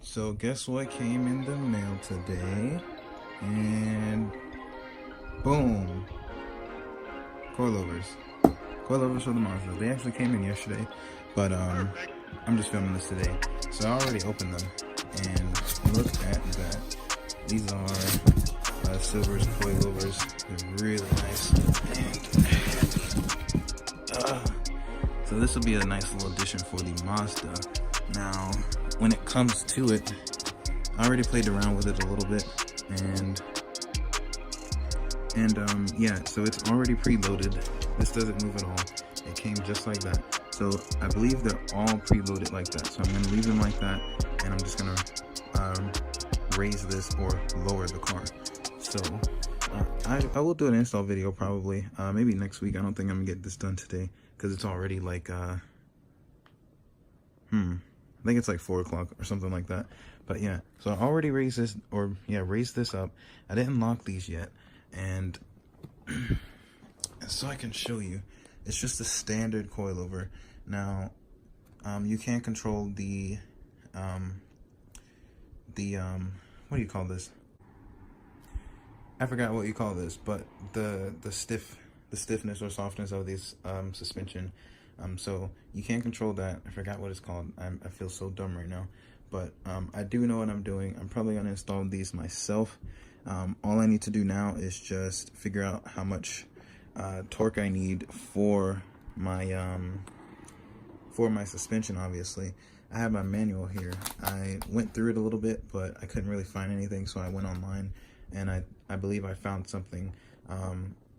So guess what came in the mail today? And boom, coilovers. Coilovers for the Mazda. They actually came in yesterday, but I'm just filming this today. So I already opened them, and look at that. These are Silver's coilovers. They're really nice. And so this will be a nice little addition for the Mazda. Now, when it comes to it, I already played around with it a little bit, and yeah, so it's already preloaded. This doesn't move at all. It came just like that. So I believe they're all preloaded like that. So I'm gonna leave them like that, and I'm just gonna raise this or lower the car. So I will do an install video probably, maybe next week. I don't think I'm gonna get this done today because it's already like I think it's like 4 o'clock or something like that. But yeah, so I already raised this, raised this up. I didn't lock these yet, and so I can show you. It's just a standard coilover. Now, you can't control the what do you call this? I forgot what you call this, but the stiffness or softness of this suspension. So you can't control that. I forgot what it's called. I feel so dumb right now, but I do know what I'm doing. I'm probably gonna install these myself. All I need to do now is just figure out how much torque I need for my suspension. Obviously, I have my manual here. I went through it a little bit, but I couldn't really find anything, so I went online, and I believe I found something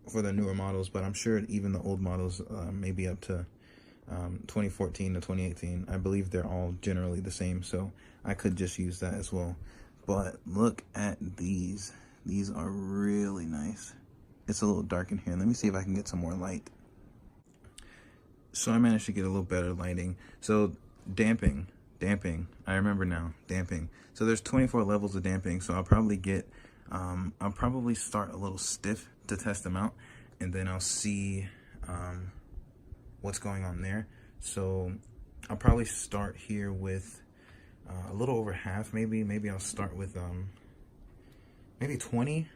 for the newer models, but I'm sure even the old models, maybe up to 2014 to 2018, I believe they're all generally the same, so I could just use that as well. But look at these. These are really nice. It's a little dark in here. Let me see if I can get some more light. So I managed to get a little better lighting. So damping, I remember now, damping. So there's 24 levels of damping, so I'll probably get, I'll probably start a little stiff to test them out, and then I'll see what's going on there. So I'll probably start here with a little over half, maybe I'll start with maybe 20,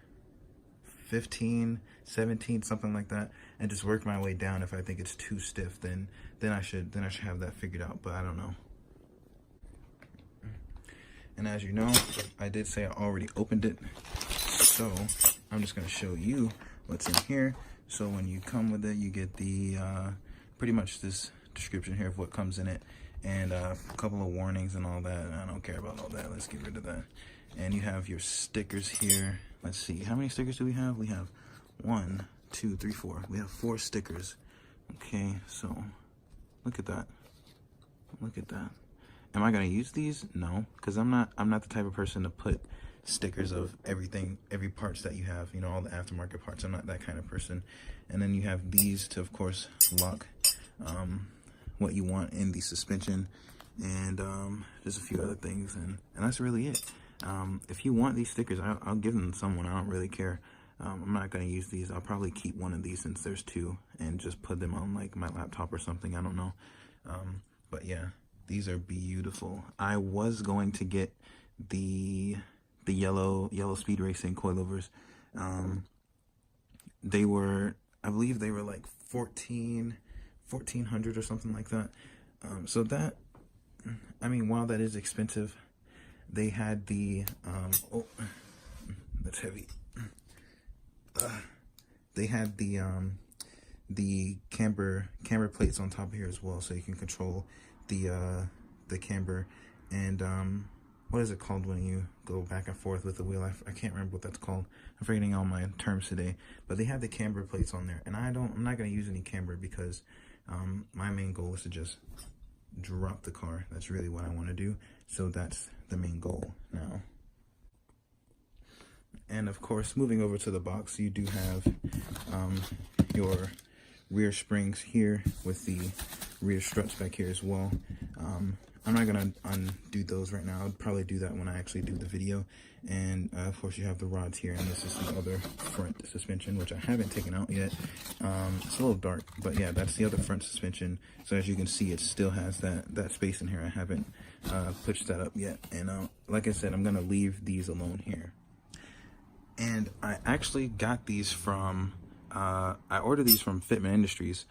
15, 17, something like that, and just work my way down. If I think it's too stiff, then I should have that figured out, but I don't know. And as you know, I did say I already opened it, so I'm just going to show you what's in here. So when you come with it, you get the pretty much this description here of what comes in it, and a couple of warnings and all that. I don't care about all that. Let's get rid of that. And you have your stickers here. Let's see, how many stickers do we have? We have 1, 2, 3, 4. We have 4 stickers. Okay, so look at that. Look at that. Am I gonna use these? No, because I'm not the type of person to put stickers of everything, every parts that you have, you know, all the aftermarket parts. I'm not that kind of person. And then you have these to, of course, lock what you want in the suspension, and just a few other things, and that's really it. If you want these stickers, I'll give them to someone. I don't really care. I'm not going to use these. I'll probably keep one of these since there's 2, and just put them on like my laptop or something. I don't know. But yeah, these are beautiful. I was going to get the yellow speed racing coilovers. They were, I believe they were like 1400 or something like that. So that, I mean, while that is expensive, they had the oh, that's heavy. They had the camber plates on top of here as well, so you can control the camber. And what is it called when you go back and forth with the wheel? I can't remember what that's called. I'm forgetting all my terms today. But they have the camber plates on there, and I'm not gonna use any camber because my main goal is to just drop the car. That's really what I want to do. So that's the main goal now. And of course, moving over to the box, you do have your rear springs here with the rear struts back here as well. I'm not gonna undo those right now. I'll probably do that when I actually do the video. And of course you have the rods here, and this is the other front suspension, which I haven't taken out yet. It's a little dark, but yeah, that's the other front suspension. So as you can see, it still has that space in here. I haven't pushed that up yet. And like I said, I'm gonna leave these alone here. And I actually got these from, I ordered these from Fitment Industries.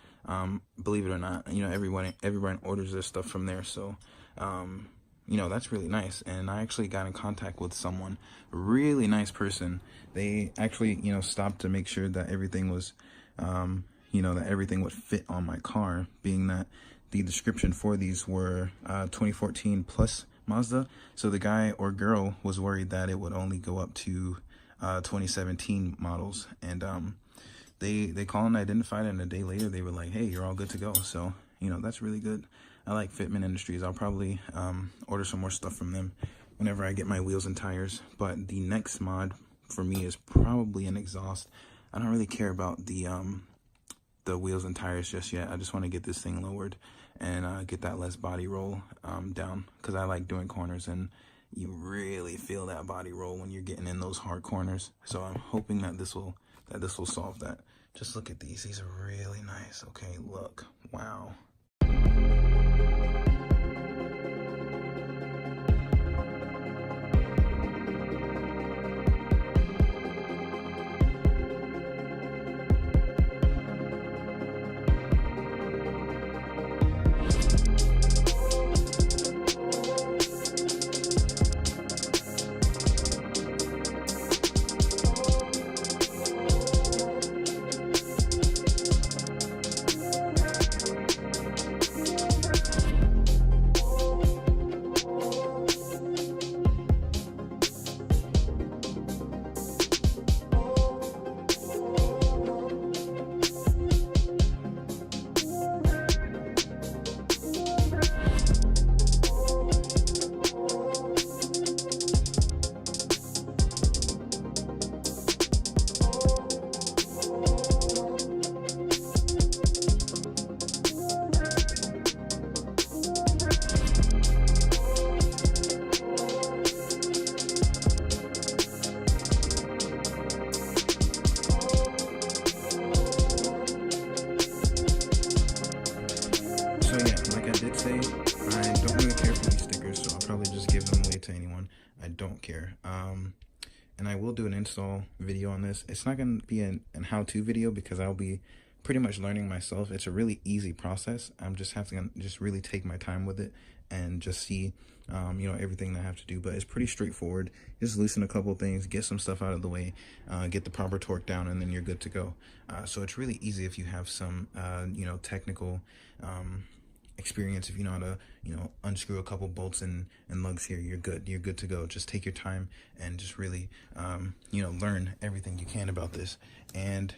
Believe it or not, you know, everyone orders their stuff from there. So, you know, that's really nice. And I actually got in contact with someone, really nice person. They actually, you know, stopped to make sure that everything was, you know, that everything would fit on my car, being that the description for these were 2014 plus Mazda. So the guy or girl was worried that it would only go up to 2017 models. And they called and identified it, and a day later they were like, hey, you're all good to go. So, you know, that's really good. I like Fitment Industries. I'll probably order some more stuff from them whenever I get my wheels and tires. But the next mod for me is probably an exhaust. I don't really care about the wheels and tires just yet. I just want to get this thing lowered and get that less body roll down, because I like doing corners, and you really feel that body roll when you're getting in those hard corners. So I'm hoping that this will solve that. Just look at these. These are really nice. Okay, look. Wow. I don't really care for these stickers, so I'll probably just give them away to anyone. I don't care. And I will do an install video on this. It's not going to be an how-to video, because I'll be pretty much learning myself. It's a really easy process. I'm just having to just really take my time with it and just see, you know, everything that I have to do. But it's pretty straightforward. Just loosen a couple things, get some stuff out of the way, get the proper torque down, and then you're good to go. So it's really easy if you have some, you know, technical experience. If you know how to, you know, unscrew a couple bolts and lugs here, you're good to go. Just take your time and just really, you know, learn everything you can about this. And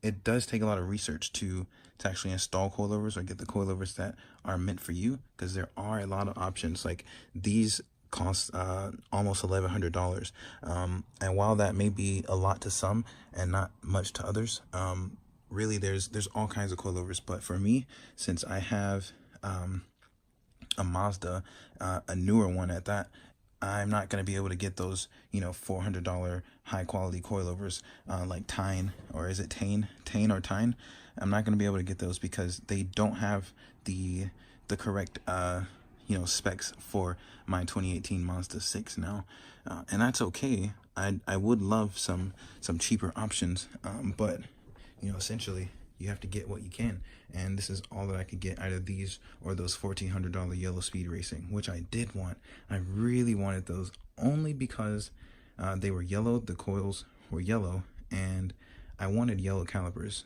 it does take a lot of research to actually install coilovers or get the coilovers that are meant for you, because there are a lot of options. Like these cost almost $1,100, and while that may be a lot to some and not much to others, really there's all kinds of coilovers. But for me, since I have a Mazda, a newer one at that, I'm not going to be able to get those, you know, $400 high quality coilovers like Tyne, or is it Tane or Tyne? I'm not going to be able to get those because they don't have the correct you know, specs for my 2018 Mazda 6 now, and that's okay. I would love some cheaper options, but you know, essentially you have to get what you can, and this is all that I could get, either these or those $1,400 yellow Speed Racing, which I did want. I really wanted those only because they were yellow, the coils were yellow, and I wanted yellow calipers,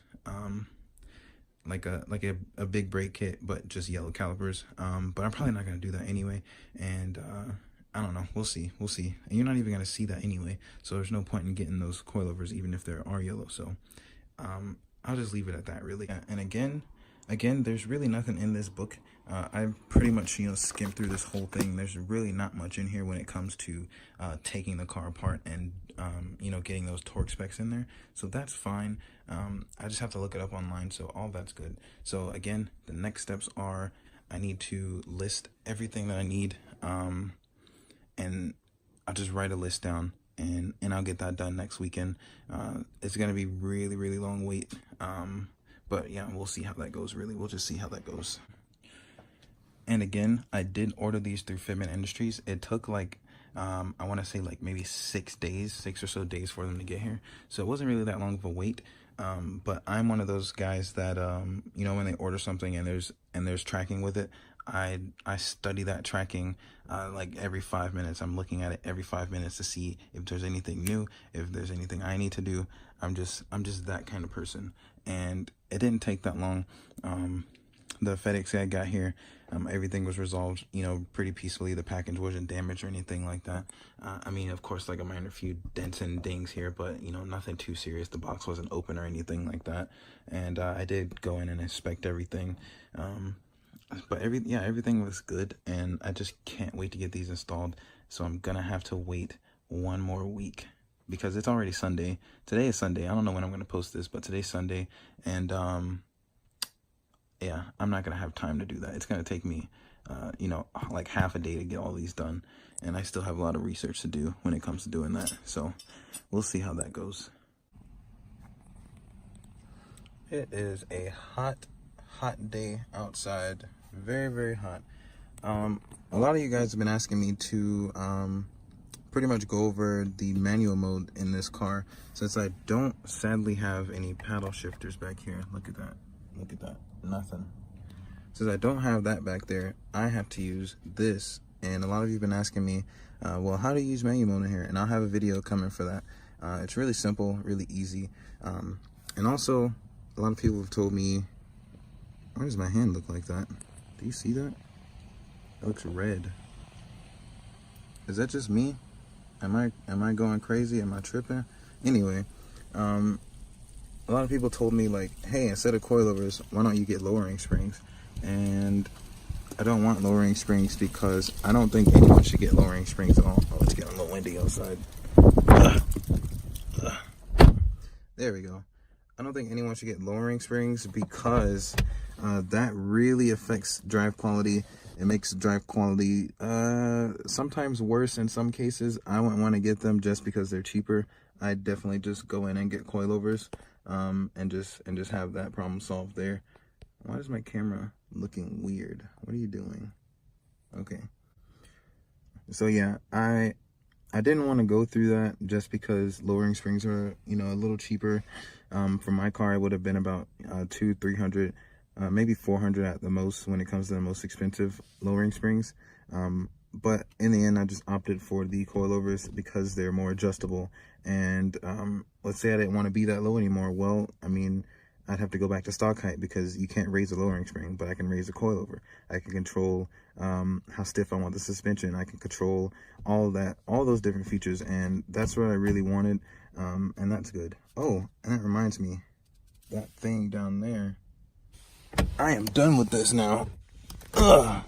like a big brake kit, but just yellow calipers. But I'm probably not going to do that anyway, and I don't know, we'll see. And you're not even going to see that anyway, so there's no point in getting those coilovers even if they are yellow. So I'll just leave it at that, really. And again, there's really nothing in this book. I've pretty much, you know, skimmed through this whole thing. There's really not much in here when it comes to taking the car apart and you know, getting those torque specs in there. So that's fine. I just have to look it up online, so all that's good. So again, the next steps are I need to list everything that I need, and I'll just write a list down. And I'll get that done next weekend. It's gonna be really long wait, but yeah, we'll see how that goes. Really, we'll just see how that goes. And again, I did order these through Fitment Industries. It took like, I want to say like maybe 6 days, 6 or so days for them to get here. So it wasn't really that long of a wait. But I'm one of those guys that, you know, when they order something and there's tracking with it, I study that tracking like every 5 minutes. I'm looking at it every 5 minutes to see if there's anything new, if there's anything I need to do. I'm just that kind of person. And it didn't take that long. The FedEx guy got here. Everything was resolved, you know, pretty peacefully. The package wasn't damaged or anything like that. I mean, of course, like a minor few dents and dings here, but, you know, nothing too serious. The box wasn't open or anything like that. And I did go in and inspect everything. But everything was good. And I just can't wait to get these installed. So I'm going to have to wait one more week because it's already Sunday. Today is Sunday. I don't know when I'm going to post this, but today's Sunday. And, yeah, I'm not going to have time to do that. It's going to take me, you know, like half a day to get all these done. And I still have a lot of research to do when it comes to doing that. So we'll see how that goes. It is a hot day outside. Very, very hot. A lot of you guys have been asking me to pretty much go over the manual mode in this car. Since I don't sadly have any paddle shifters back here. Look at that. Look at that. Nothing. Since I don't have that back there, I have to use this. And a lot of you have been asking me, well, how to use manual mode in here? And I'll have a video coming for that. It's really simple, really easy. And also, a lot of people have told me, why does my hand look like that? Do you see that? It looks red. Is that just me? Am I going crazy? Am I tripping? Anyway, a lot of people told me, like, hey, instead of coilovers, why don't you get lowering springs? And I don't want lowering springs because I don't think anyone should get lowering springs at all. Oh, it's getting a little windy outside. There we go. I don't think anyone should get lowering springs because that really affects drive quality. It makes drive quality sometimes worse in some cases. I wouldn't want to get them just because they're cheaper. I'd definitely just go in and get coilovers. And just have that problem solved there. Why is my camera looking weird? What are you doing? Okay. So yeah, I didn't want to go through that just because lowering springs are, you know, a little cheaper. For my car, it would have been about $200-300, maybe $400 at the most when it comes to the most expensive lowering springs. But in the end, I just opted for the coilovers because they're more adjustable. And let's say I didn't want to be that low anymore. Well, I mean, I'd have to go back to stock height because you can't raise a lowering spring, but I can raise a coilover. I can control how stiff I want the suspension. I can control all of that, all those different features. And that's what I really wanted. And that's good. Oh, and that reminds me, that thing down there. I am done with this now. Ugh.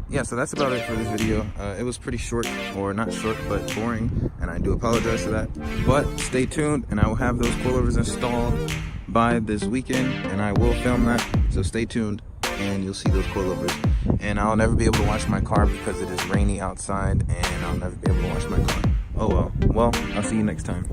Yeah, so that's about it for this video. It was pretty short, or not short, but boring, and I do apologize for that. But stay tuned, and I will have those coilovers installed by this weekend, and I will film that. So stay tuned, and you'll see those coilovers. And I'll never be able to wash my car because it is rainy outside, and I'll never be able to wash my car. Oh well. Well, I'll see you next time.